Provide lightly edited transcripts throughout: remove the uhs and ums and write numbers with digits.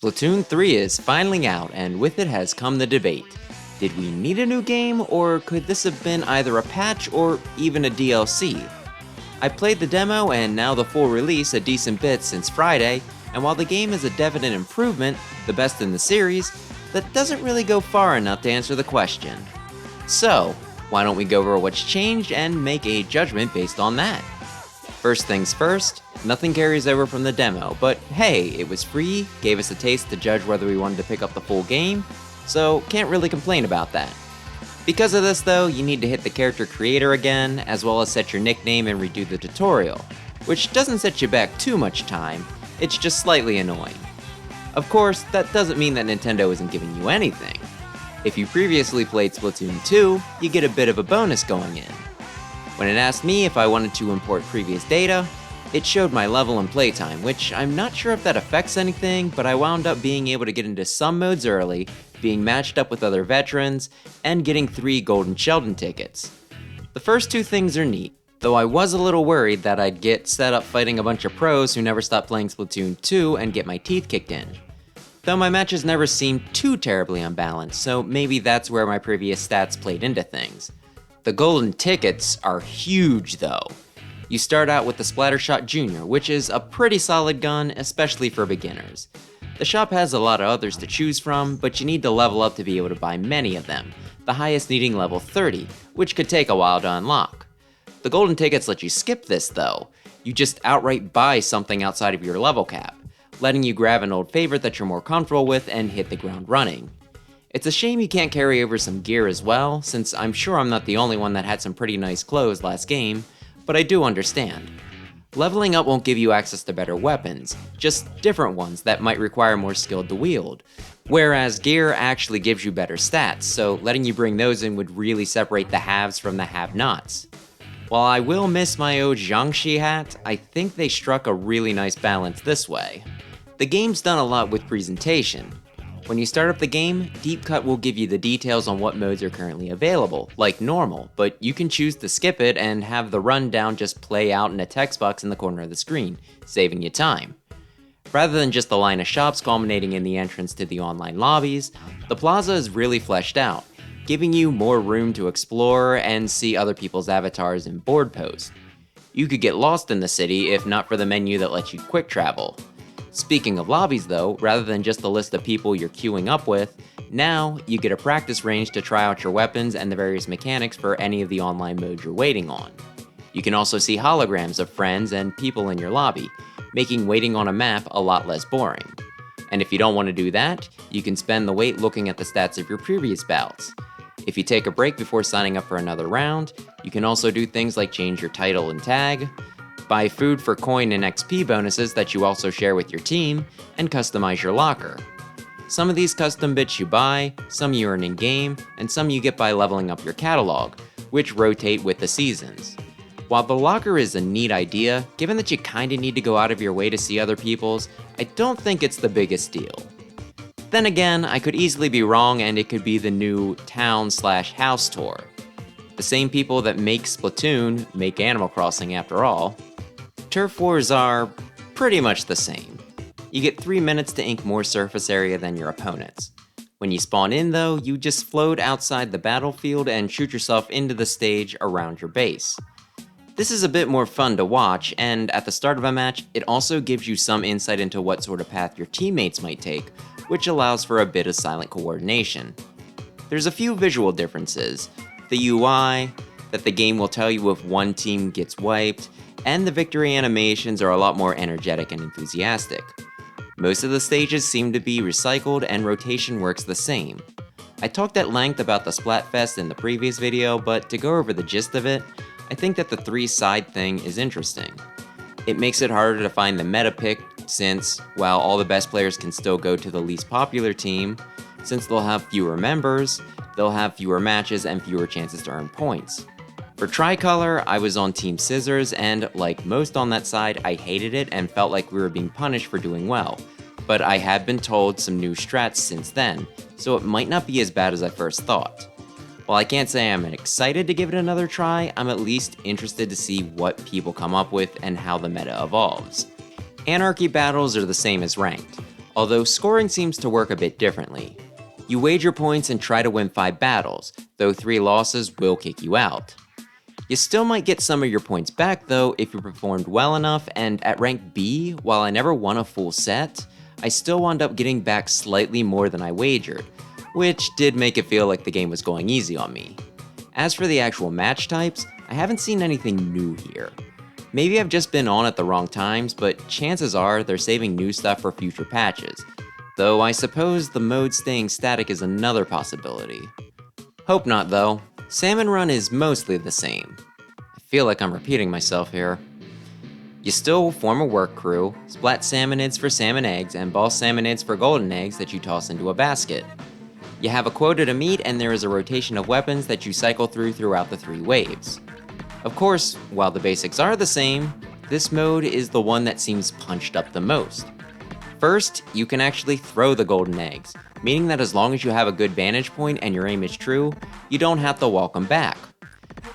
Splatoon 3 is finally out, and with it has come the debate. Did we need a new game, or could this have been either a patch or even a DLC? I played the demo and now the full release a decent bit since Friday, and while the game is a definite improvement, the best in the series, that doesn't really go far enough to answer the question. So, why don't we go over what's changed and make a judgment based on that? First things first, nothing carries over from the demo, but hey, it was free, gave us a taste to judge whether we wanted to pick up the full game, so can't really complain about that. Because of this though, you need to hit the character creator again, as well as set your nickname and redo the tutorial, which doesn't set you back too much time, it's just slightly annoying. Of course, that doesn't mean that Nintendo isn't giving you anything. If you previously played Splatoon 2, you get a bit of a bonus going in. When it asked me if I wanted to import previous data, it showed my level and playtime, which I'm not sure if that affects anything, but I wound up being able to get into some modes early, being matched up with other veterans, and getting 3 golden Sheldon tickets. The first two things are neat, though I was a little worried that I'd get set up fighting a bunch of pros who never stopped playing Splatoon 2 and get my teeth kicked in. Though my matches never seemed too terribly unbalanced, so maybe that's where my previous stats played into things. The golden tickets are huge though. You start out with the Splattershot Jr., which is a pretty solid gun, especially for beginners. The shop has a lot of others to choose from, but you need to level up to be able to buy many of them, the highest needing level 30, which could take a while to unlock. The golden tickets let you skip this though. You just outright buy something outside of your level cap, letting you grab an old favorite that you're more comfortable with and hit the ground running. It's a shame you can't carry over some gear as well, since I'm sure I'm not the only one that had some pretty nice clothes last game, but I do understand. Leveling up won't give you access to better weapons, just different ones that might require more skill to wield, whereas gear actually gives you better stats, so letting you bring those in would really separate the haves from the have-nots. While I will miss my old Jiangxi hat, I think they struck a really nice balance this way. The game's done a lot with presentation. When you start up the game, Deep Cut will give you the details on what modes are currently available, like normal, but you can choose to skip it and have the rundown just play out in a text box in the corner of the screen, saving you time. Rather than just a line of shops culminating in the entrance to the online lobbies, the plaza is really fleshed out, giving you more room to explore and see other people's avatars and board posts. You could get lost in the city if not for the menu that lets you quick travel. Speaking of lobbies though, rather than just a list of people you're queuing up with, now you get a practice range to try out your weapons and the various mechanics for any of the online modes you're waiting on. You can also see holograms of friends and people in your lobby, making waiting on a map a lot less boring. And if you don't want to do that, you can spend the wait looking at the stats of your previous bouts. If you take a break before signing up for another round, you can also do things like change your title and tag, buy food for coin and XP bonuses that you also share with your team, and customize your locker. Some of these custom bits you buy, some you earn in-game, and some you get by leveling up your catalog, which rotate with the seasons. While the locker is a neat idea, given that you kinda need to go out of your way to see other people's, I don't think it's the biggest deal. Then again, I could easily be wrong and it could be the new town/house tour. The same people that make Splatoon make Animal Crossing after all. Turf Wars are pretty much the same. You get 3 minutes to ink more surface area than your opponents. When you spawn in though, you just float outside the battlefield and shoot yourself into the stage around your base. This is a bit more fun to watch, and at the start of a match, it also gives you some insight into what sort of path your teammates might take, which allows for a bit of silent coordination. There's a few visual differences. The UI, that the game will tell you if one team gets wiped, and the victory animations are a lot more energetic and enthusiastic. Most of the stages seem to be recycled and rotation works the same. I talked at length about the Splatfest in the previous video, but to go over the gist of it, I think that the 3-side thing is interesting. It makes it harder to find the meta pick since, while all the best players can still go to the least popular team, since they'll have fewer members, they'll have fewer matches and fewer chances to earn points. For Tricolor, I was on Team Scissors and, like most on that side, I hated it and felt like we were being punished for doing well, but I have been told some new strats since then, so it might not be as bad as I first thought. While I can't say I'm excited to give it another try, I'm at least interested to see what people come up with and how the meta evolves. Anarchy battles are the same as ranked. although scoring seems to work a bit differently. You wager points and try to win 5 battles, though 3 losses will kick you out. You still might get some of your points back though if you performed well enough, and at rank B, while I never won a full set, I still wound up getting back slightly more than I wagered, which did make it feel like the game was going easy on me. As for the actual match types, I haven't seen anything new here. Maybe I've just been on at the wrong times, but chances are they're saving new stuff for future patches, though I suppose the mode staying static is another possibility. Hope not though. Salmon Run is mostly the same. I feel like I'm repeating myself here. You still form a work crew, splat salmonids for salmon eggs, and ball salmonids for golden eggs that you toss into a basket. You have a quota to meet, and there is a rotation of weapons that you cycle throughout the 3 waves. Of course, while the basics are the same, this mode is the one that seems punched up the most. First, you can actually throw the golden eggs, meaning that as long as you have a good vantage point and your aim is true, you don't have to walk them back.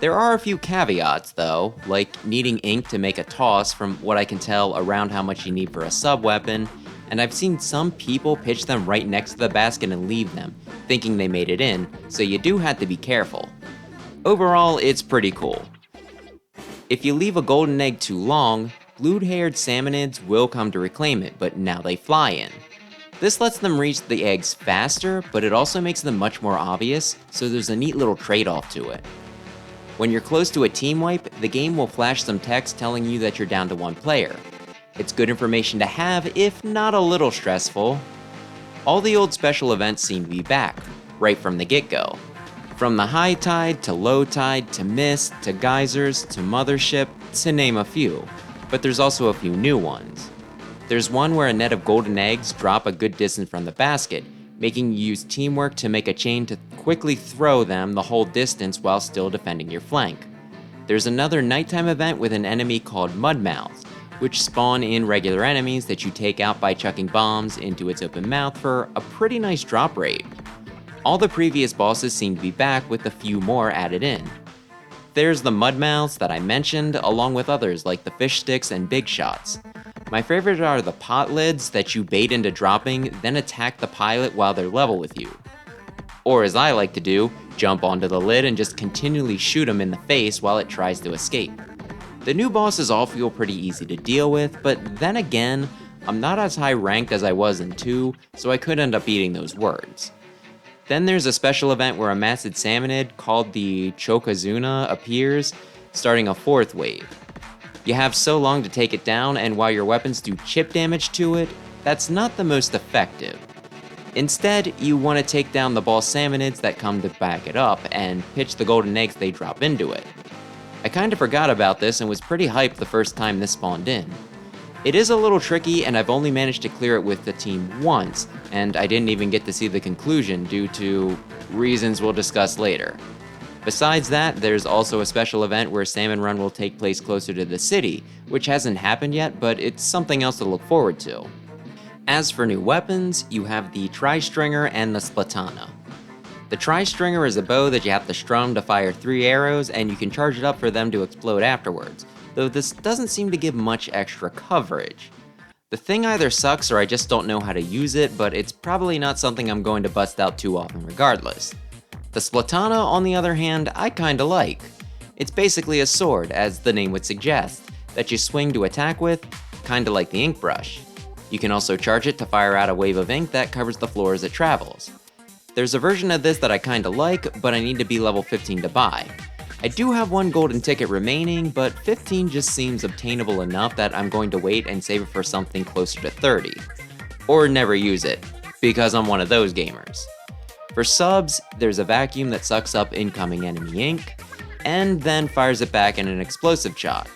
There are a few caveats though, like needing ink to make a toss from what I can tell around how much you need for a sub-weapon, and I've seen some people pitch them right next to the basket and leave them, thinking they made it in, so you do have to be careful. Overall, it's pretty cool. If you leave a golden egg too long, blue-haired salmonids will come to reclaim it, but now they fly in. This lets them reach the eggs faster, but it also makes them much more obvious, so there's a neat little trade-off to it. When you're close to a team wipe, the game will flash some text telling you that you're down to 1 player. It's good information to have, if not a little stressful. All the old special events seem to be back, right from the get-go. From the high tide, to low tide, to mist, to geysers, to mothership, to name a few. But there's also a few new ones. There's one where a net of golden eggs drop a good distance from the basket, making you use teamwork to make a chain to quickly throw them the whole distance while still defending your flank. There's another nighttime event with an enemy called Mudmouths, which spawn in regular enemies that you take out by chucking bombs into its open mouth for a pretty nice drop rate. All the previous bosses seem to be back with a few more added in. There's the Mudmouths that I mentioned, along with others like the fish sticks and big shots. My favorite are the pot lids that you bait into dropping, then attack the pilot while they're level with you. Or as I like to do, jump onto the lid and just continually shoot them in the face while it tries to escape. The new bosses all feel pretty easy to deal with, but then again, I'm not as high ranked as I was in 2, so I could end up eating those words. Then there's a special event where a massive salmonid called the Chokazuna appears, starting a 4th wave. You have so long to take it down, and while your weapons do chip damage to it, that's not the most effective. Instead, you want to take down the ball salmonids that come to back it up, and pitch the golden eggs they drop into it. I kinda forgot about this and was pretty hyped the first time this spawned in. It is a little tricky, and I've only managed to clear it with the team once, and I didn't even get to see the conclusion due to reasons we'll discuss later. Besides that, there's also a special event where Salmon Run will take place closer to the city, which hasn't happened yet, but it's something else to look forward to. As for new weapons, you have the Tri-Stringer and the Splatana. The Tri-Stringer is a bow that you have to strum to fire 3 arrows, and you can charge it up for them to explode afterwards, though this doesn't seem to give much extra coverage. The thing either sucks or I just don't know how to use it, but it's probably not something I'm going to bust out too often regardless. The Splatana, on the other hand, I kinda like. It's basically a sword, as the name would suggest, that you swing to attack with, kinda like the ink brush. You can also charge it to fire out a wave of ink that covers the floor as it travels. There's a version of this that I kinda like, but I need to be level 15 to buy. I do have 1 golden ticket remaining, but 15 just seems obtainable enough that I'm going to wait and save it for something closer to 30. Or never use it, because I'm one of those gamers. For subs, there's a vacuum that sucks up incoming enemy ink, and then fires it back in an explosive shot,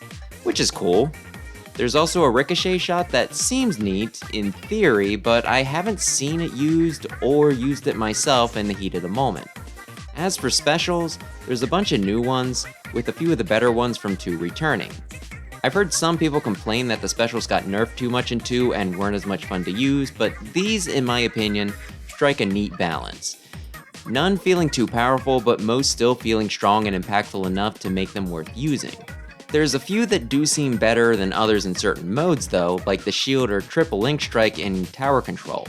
which is cool. There's also a ricochet shot that seems neat, in theory, but I haven't seen it used or used it myself in the heat of the moment. As for specials, there's a bunch of new ones, with a few of the better ones from 2 returning. I've heard some people complain that the specials got nerfed too much in 2 and weren't as much fun to use, but these, in my opinion, strike a neat balance. None feeling too powerful, but most still feeling strong and impactful enough to make them worth using. There's a few that do seem better than others in certain modes though, like the shield or triple link strike in tower control.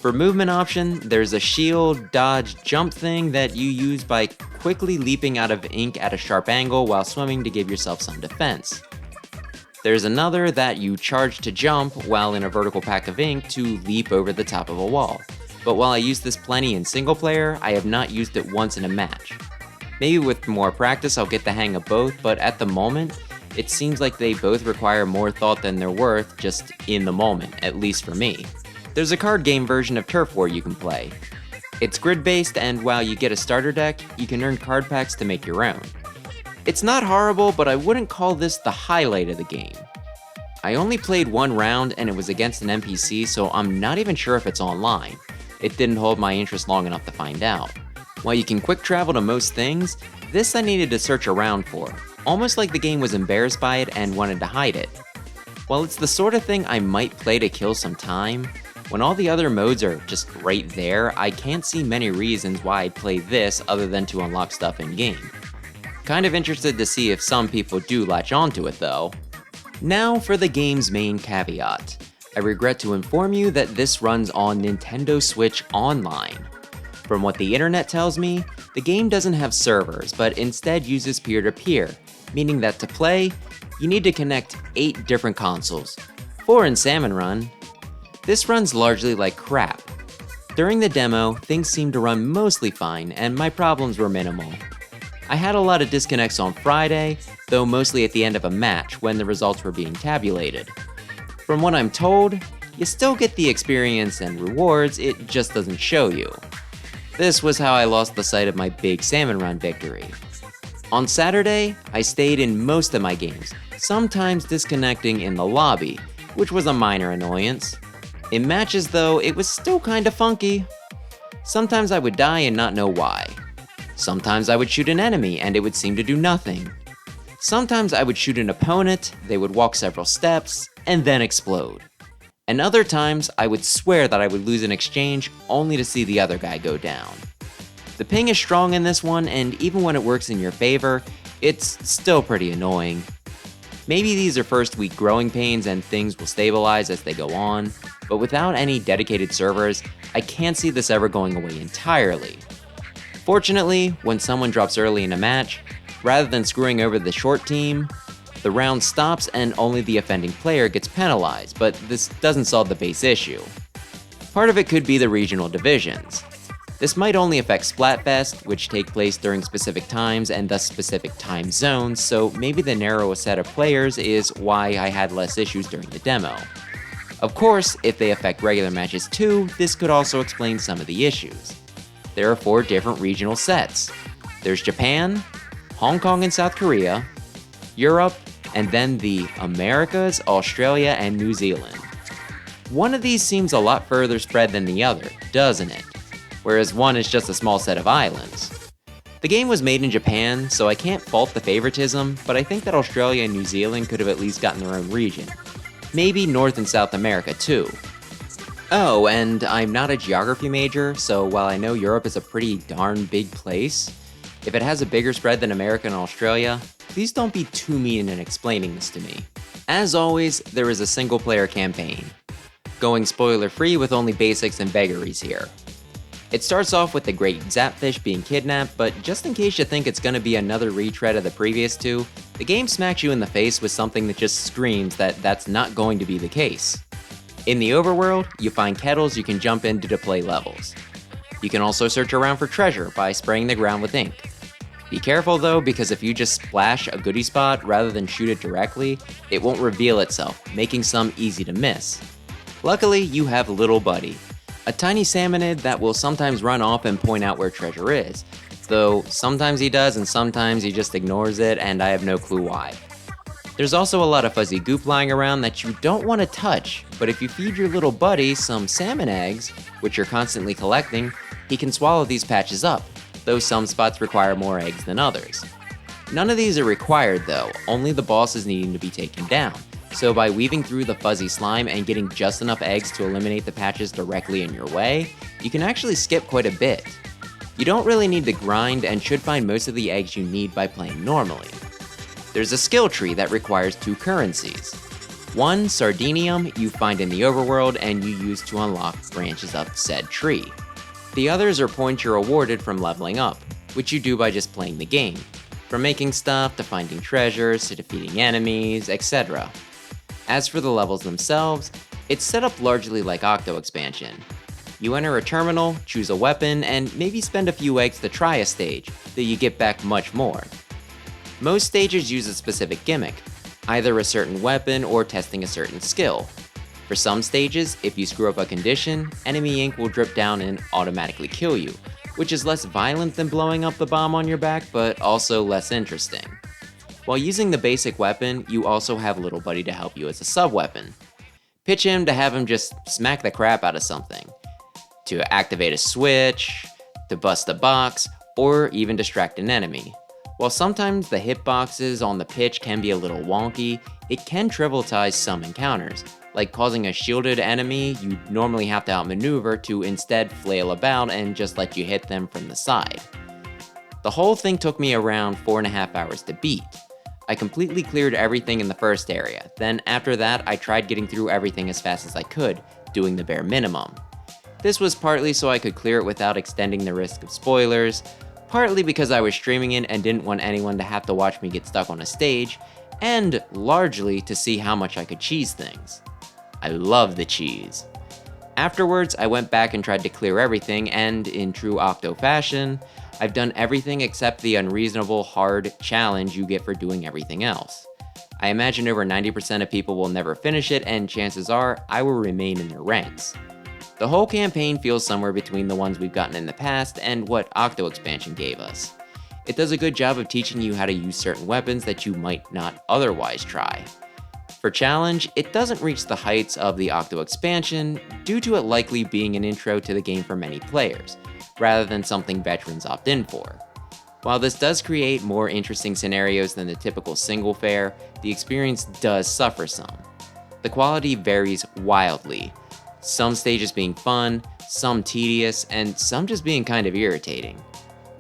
For movement option, there's a shield, dodge, jump thing that you use by quickly leaping out of ink at a sharp angle while swimming to give yourself some defense. There's another that you charge to jump while in a vertical pack of ink to leap over the top of a wall. But while I use this plenty in single player, I have not used it once in a match. Maybe with more practice I'll get the hang of both, but at the moment, it seems like they both require more thought than they're worth just in the moment, at least for me. There's a card game version of Turf War you can play. It's grid-based, and while you get a starter deck, you can earn card packs to make your own. It's not horrible, but I wouldn't call this the highlight of the game. I only played one round and it was against an NPC, so I'm not even sure if it's online. It didn't hold my interest long enough to find out. While you can quick travel to most things, this I needed to search around for, almost like the game was embarrassed by it and wanted to hide it. While it's the sort of thing I might play to kill some time, when all the other modes are just right there, I can't see many reasons why I'd play this other than to unlock stuff in-game. Kind of interested to see if some people do latch onto it though. Now for the game's main caveat. I regret to inform you that this runs on Nintendo Switch Online. From what the internet tells me, the game doesn't have servers, but instead uses peer-to-peer, meaning that to play, you need to connect 8 different consoles, 4 in Salmon Run. This runs largely like crap. During the demo, things seemed to run mostly fine, and my problems were minimal. I had a lot of disconnects on Friday, though mostly at the end of a match when the results were being tabulated. From what I'm told, you still get the experience and rewards, it just doesn't show you. This was how I lost the sight of my big Salmon Run victory. On Saturday, I stayed in most of my games, sometimes disconnecting in the lobby, which was a minor annoyance. In matches though, it was still kinda funky. Sometimes I would die and not know why. Sometimes I would shoot an enemy and it would seem to do nothing. Sometimes I would shoot an opponent, they would walk several steps, and then explode. And other times, I would swear that I would lose an exchange only to see the other guy go down. The ping is strong in this one, and even when it works in your favor, it's still pretty annoying. Maybe these are first week growing pains and things will stabilize as they go on, but without any dedicated servers, I can't see this ever going away entirely. Fortunately, when someone drops early in a match, rather than screwing over the short team, the round stops and only the offending player gets penalized, but this doesn't solve the base issue. Part of it could be the regional divisions. This might only affect Splatfest, which take place during specific times and thus specific time zones, so maybe the narrower set of players is why I had less issues during the demo. Of course, if they affect regular matches too, this could also explain some of the issues. There are 4 different regional sets. There's Japan, Hong Kong and South Korea, Europe, and then the Americas, Australia, and New Zealand. One of these seems a lot further spread than the other, doesn't it? Whereas one is just a small set of islands. The game was made in Japan, so I can't fault the favoritism, but I think that Australia and New Zealand could have at least gotten their own region. Maybe North and South America too. Oh, and I'm not a geography major, so while I know Europe is a pretty darn big place, if it has a bigger spread than America and Australia, please don't be too mean in explaining this to me. As always, there is a single player campaign. Going spoiler free with only basics and vagaries here. It starts off with the great Zapfish being kidnapped, but just in case you think it's gonna be another retread of the previous 2, the game smacks you in the face with something that just screams that that's not going to be the case. In the overworld, you find kettles you can jump into to play levels. You can also search around for treasure by spraying the ground with ink. Be careful though, because if you just splash a goodie spot rather than shoot it directly, it won't reveal itself, making some easy to miss. Luckily, you have Little Buddy, a tiny salmonid that will sometimes run off and point out where treasure is, though sometimes he does and sometimes he just ignores it and I have no clue why. There's also a lot of fuzzy goop lying around that you don't want to touch, but if you feed your little buddy some salmon eggs, which you're constantly collecting, he can swallow these patches up, though some spots require more eggs than others. None of these are required though, only the bosses needing to be taken down, so by weaving through the fuzzy slime and getting just enough eggs to eliminate the patches directly in your way, you can actually skip quite a bit. You don't really need to grind and should find most of the eggs you need by playing normally. There's a skill tree that requires 2 currencies. One, Sardinium, you find in the overworld and you use to unlock branches of said tree. The others are points you're awarded from leveling up, which you do by just playing the game, from making stuff to finding treasures to defeating enemies, etc. As for the levels themselves, it's set up largely like Octo Expansion. You enter a terminal, choose a weapon, and maybe spend a few eggs to try a stage, though you get back much more. Most stages use a specific gimmick, either a certain weapon or testing a certain skill. For some stages, if you screw up a condition, enemy ink will drip down and automatically kill you, which is less violent than blowing up the bomb on your back, but also less interesting. While using the basic weapon, you also have Little Buddy to help you as a sub-weapon. Pitch him to have him just smack the crap out of something, to activate a switch, to bust a box, or even distract an enemy. While sometimes the hitboxes on the pitch can be a little wonky, it can trivialize some encounters, like causing a shielded enemy you normally have to outmaneuver to instead flail about and just let you hit them from the side. The whole thing took me around 4.5 hours to beat. I completely cleared everything in the first area, then after that I tried getting through everything as fast as I could, doing the bare minimum. This was partly so I could clear it without extending the risk of spoilers, partly because I was streaming it and didn't want anyone to have to watch me get stuck on a stage, and largely to see how much I could cheese things. I love the cheese. Afterwards, I went back and tried to clear everything, and in true Octo fashion, I've done everything except the unreasonable hard challenge you get for doing everything else. I imagine over 90% of people will never finish it, and chances are I will remain in their ranks. The whole campaign feels somewhere between the ones we've gotten in the past and what Octo Expansion gave us. It does a good job of teaching you how to use certain weapons that you might not otherwise try. For challenge, it doesn't reach the heights of the Octo Expansion due to it likely being an intro to the game for many players, rather than something veterans opt in for. While this does create more interesting scenarios than the typical single fare, the experience does suffer some. The quality varies wildly, some stages being fun, some tedious, and some just being kind of irritating.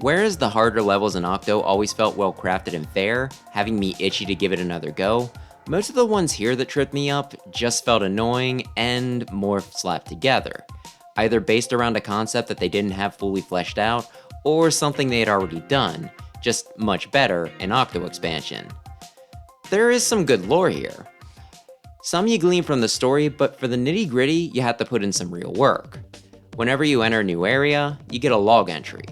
Whereas the harder levels in Octo always felt well crafted and fair, having me itchy to give it another go, most of the ones here that tripped me up just felt annoying and more slapped together, either based around a concept that they didn't have fully fleshed out, or something they had already done, just much better in Octo Expansion. There is some good lore here. Some you glean from the story, but for the nitty-gritty, you have to put in some real work. Whenever you enter a new area, you get a log entry.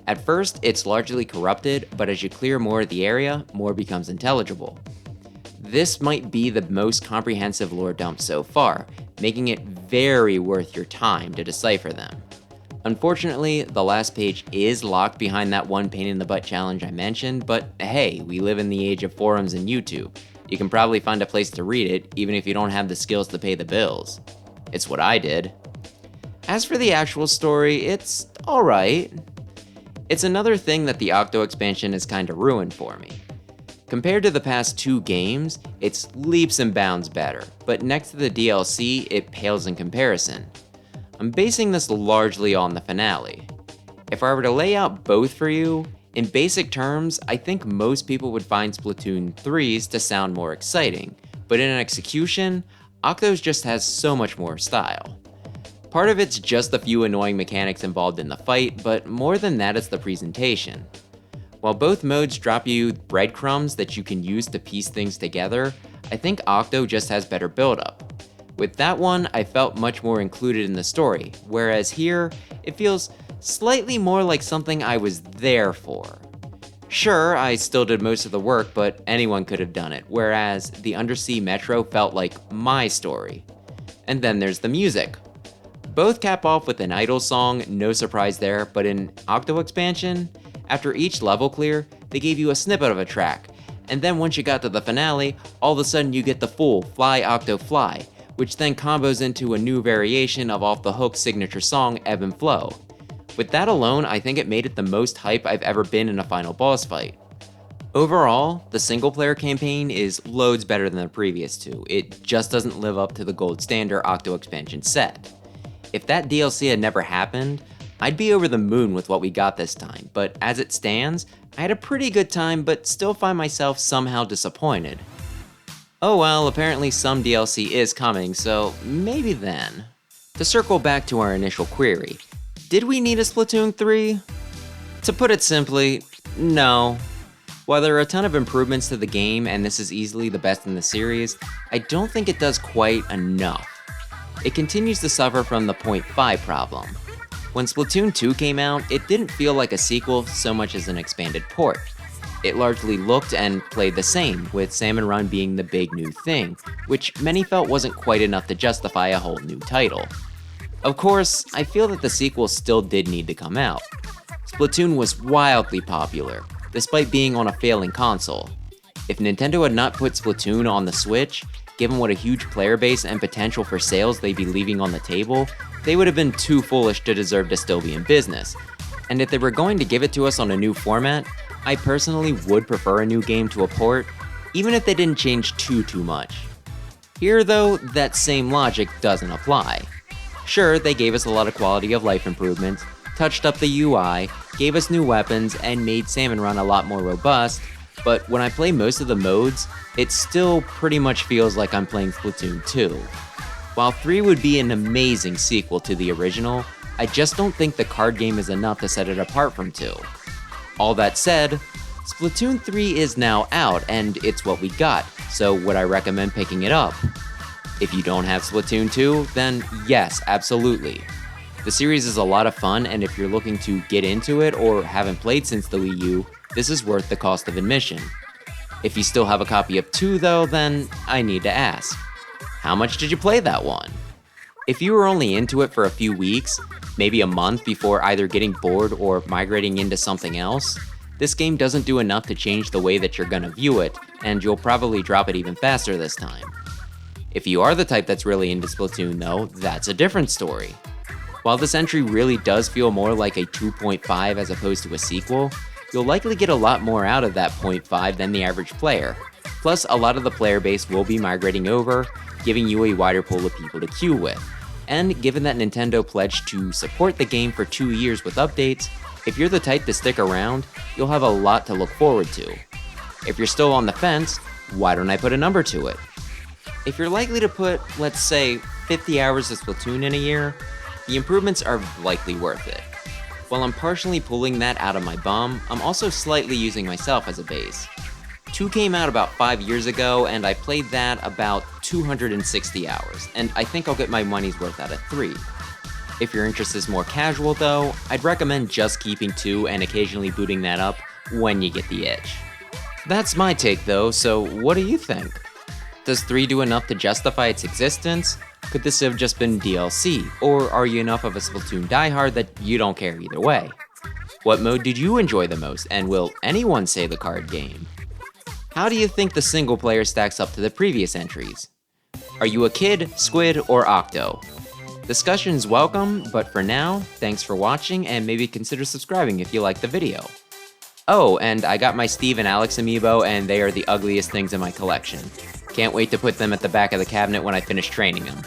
At first, it's largely corrupted, but as you clear more of the area, more becomes intelligible. This might be the most comprehensive lore dump so far, making it very worth your time to decipher them. Unfortunately, the last page is locked behind that one pain in the butt challenge I mentioned, but hey, we live in the age of forums and YouTube. You can probably find a place to read it, even if you don't have the skills to pay the bills. It's what I did. As for the actual story, it's alright. It's another thing that the Octo Expansion has kinda ruined for me. Compared to the past 2 games, it's leaps and bounds better, but next to the DLC, it pales in comparison. I'm basing this largely on the finale. If I were to lay out both for you, in basic terms, I think most people would find Splatoon 3's to sound more exciting, but in execution, Octo's just has so much more style. Part of it's just a few annoying mechanics involved in the fight, but more than that it's the presentation. While both modes drop you breadcrumbs that you can use to piece things together, I think Octo just has better build-up. With that one, I felt much more included in the story, whereas here, it feels slightly more like something I was there for. Sure, I still did most of the work, but anyone could have done it, whereas the Undersea Metro felt like my story. And then there's the music. Both cap off with an idle song, no surprise there, but in Octo Expansion, after each level clear, they gave you a snippet of a track, and then once you got to the finale, all of a sudden you get the full Fly Octo Fly, which then combos into a new variation of Off the Hook's signature song, Ebb and Flow. With that alone, I think it made it the most hype I've ever been in a final boss fight. Overall, the single player campaign is loads better than the previous 2, it just doesn't live up to the gold standard Octo Expansion set. If that DLC had never happened, I'd be over the moon with what we got this time, but as it stands, I had a pretty good time but still find myself somehow disappointed. Oh well, apparently some DLC is coming, so maybe then. To circle back to our initial query, did we need a Splatoon 3? To put it simply, no. While there are a ton of improvements to the game and this is easily the best in the series, I don't think it does quite enough. It continues to suffer from the 0.5 problem. When Splatoon 2 came out, it didn't feel like a sequel so much as an expanded port. It largely looked and played the same, with Salmon Run being the big new thing, which many felt wasn't quite enough to justify a whole new title. Of course, I feel that the sequel still did need to come out. Splatoon was wildly popular, despite being on a failing console. If Nintendo had not put Splatoon on the Switch, given what a huge player base and potential for sales they'd be leaving on the table, they would have been too foolish to deserve to still be in business. And if they were going to give it to us on a new format, I personally would prefer a new game to a port, even if they didn't change too much. Here though, that same logic doesn't apply. Sure, they gave us a lot of quality of life improvements, touched up the UI, gave us new weapons, and made Salmon Run a lot more robust, but when I play most of the modes, it still pretty much feels like I'm playing Splatoon 2. While 3 would be an amazing sequel to the original, I just don't think the card game is enough to set it apart from 2. All that said, Splatoon 3 is now out and it's what we got, so would I recommend picking it up? If you don't have Splatoon 2, then yes, absolutely. The series is a lot of fun, and if you're looking to get into it or haven't played since the Wii U, this is worth the cost of admission. If you still have a copy of 2 though, then I need to ask, how much did you play that one? If you were only into it for a few weeks, maybe a month before either getting bored or migrating into something else, this game doesn't do enough to change the way that you're gonna view it, and you'll probably drop it even faster this time. If you are the type that's really into Splatoon though, that's a different story. While this entry really does feel more like a 2.5 as opposed to a sequel, you'll likely get a lot more out of that 0.5 than the average player. Plus, a lot of the player base will be migrating over, giving you a wider pool of people to queue with. And given that Nintendo pledged to support the game for 2 years with updates, if you're the type to stick around, you'll have a lot to look forward to. If you're still on the fence, why don't I put a number to it? If you're likely to put, let's say, 50 hours of Splatoon in a year, the improvements are likely worth it. While I'm partially pulling that out of my bum, I'm also slightly using myself as a base. 2 came out about 5 years ago, and I played that about 260 hours, and I think I'll get my money's worth out of 3. If your interest is more casual though, I'd recommend just keeping 2 and occasionally booting that up when you get the itch. That's my take though, so what do you think? Does 3 do enough to justify its existence? Could this have just been DLC, or are you enough of a Splatoon diehard that you don't care either way? What mode did you enjoy the most, and will anyone say the card game? How do you think the single player stacks up to the previous entries? Are you a kid, squid, or octo? Discussion's welcome, but for now, thanks for watching and maybe consider subscribing if you liked the video. Oh, and I got my Steve and Alex amiibo and they are the ugliest things in my collection. Can't wait to put them at the back of the cabinet when I finish training them.